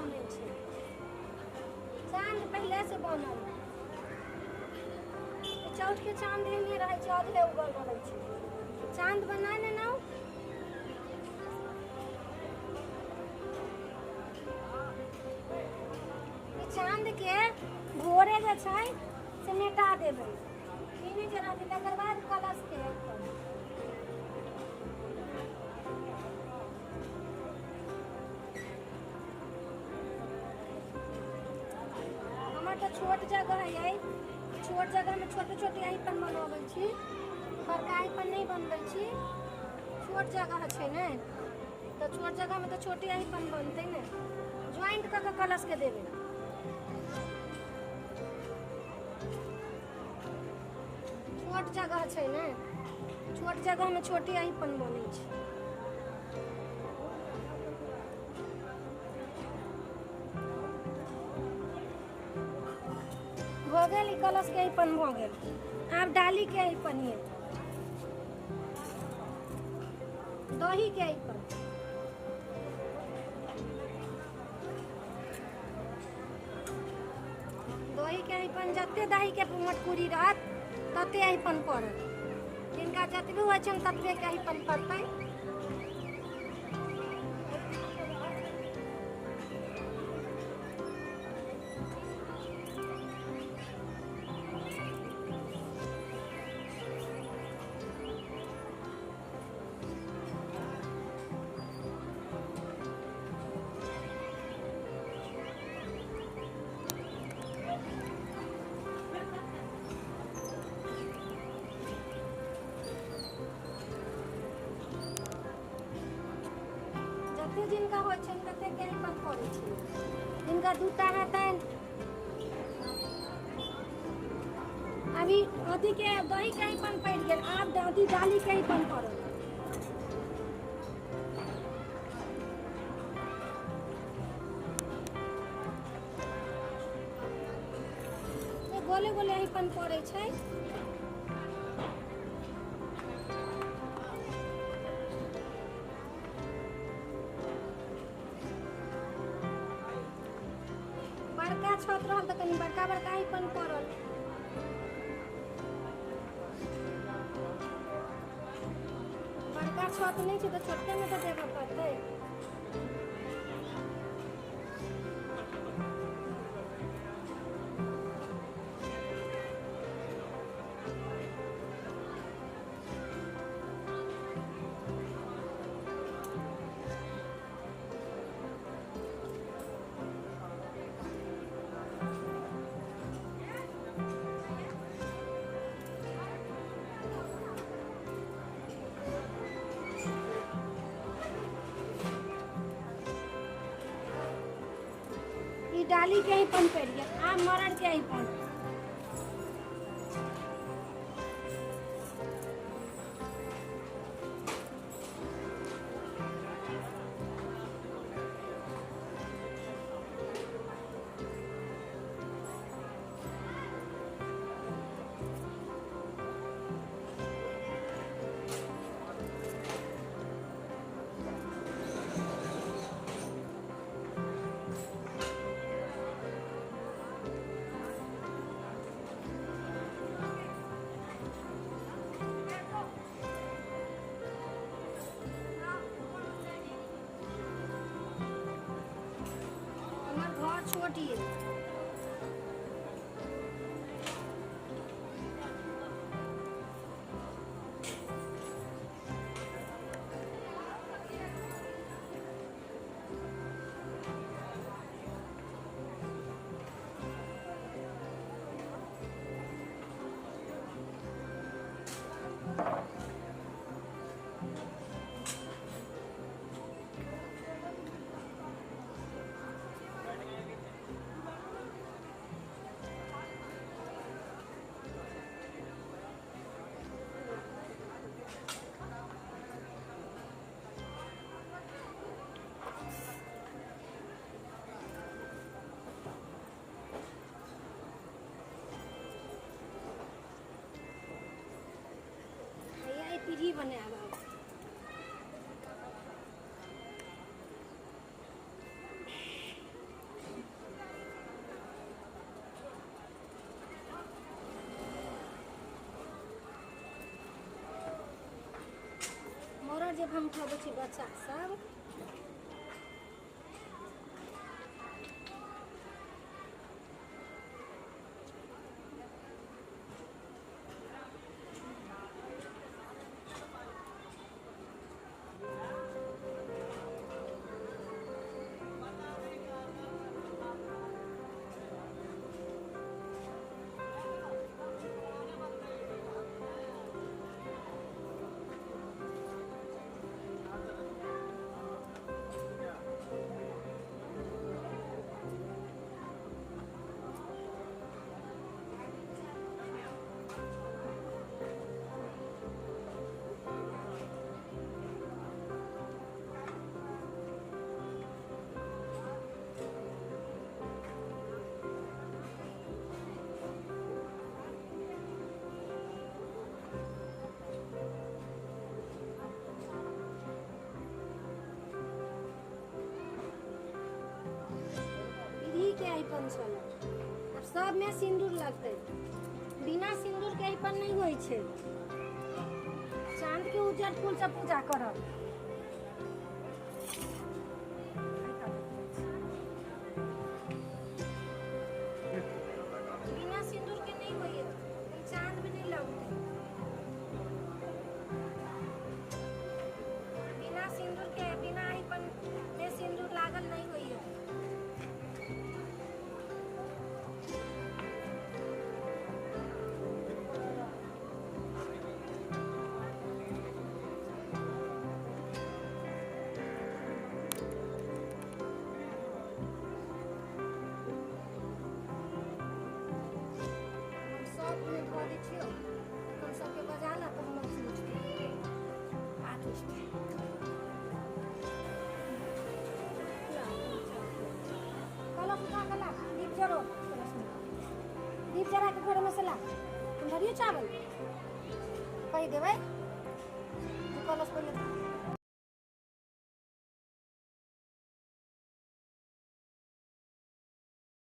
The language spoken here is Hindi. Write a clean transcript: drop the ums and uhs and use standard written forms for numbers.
बनै छै। चाँद पहिले से बनल, चौठ के चाँद एहने रहै छै, अधे उगल रहै छै। चाँद बना लेना। चाँद के भोरे जे छै से मेटा देबै, ई जे रहतै तकर बाद कलश के हमर तो छोट जगह है, छोट जगह में छोटे छोटे अहिपन बनबै छी, बड़का अहिपन नहीं बनबै छी। छोट जगह छै ने, तो छोट जगह में तो छोटे अहिपन बनते ने, ज्वाइंट कऽ के कलश के देबै। छोट जगह छै ने, छोट जगह में छोटे अहिपन बनै छै। हो गेल ई कलश के अहिपन भऽ गेल। आब डाली के अहिपन ये, दही के अहिपन। दही के अहिपन जते दही के मटकूरी रहत तते अहिपन पड़त, जिनका जतबे होइ छनि ततबे के अहिपन पड़तै। जते जिनका होइ छनि तते के अहिपन पड़ै छै, जिनका दूटा हेतनि अभी अथी के दही के अहिपन पड़ि गेल, आब अथी डाली के अहिपन पड़ल। गोले गोले अहिपन पड़ै छै। बड़का छत रहल तऽ कनी बड़का बड़का अहिपन पड़ल। बड़का छत नहीं छै तऽ छोटके में तऽ देबऽ पड़तै। डाली के अहिपन पड़ि गेल, आब मरड़ के अहिपन। छोटी है। जे हम उठाबै छी बच्चा सब के अइपन छल। अब सब में सिंदूर लगते, बिना सिंदूर के अइपन नहीं होई छे। चांद के उज्जर फूल से पूजा करब। बिना सिंदूर के नहीं होई है, चांद भी नहीं लगते। बिना सिंदूर के, बिना अइपन में सिंदूर लागल नहीं होई है। सबके बजाना तो हम दीप जरा के घर में से ला तुम धरिए चावल कही देवे कलश पहले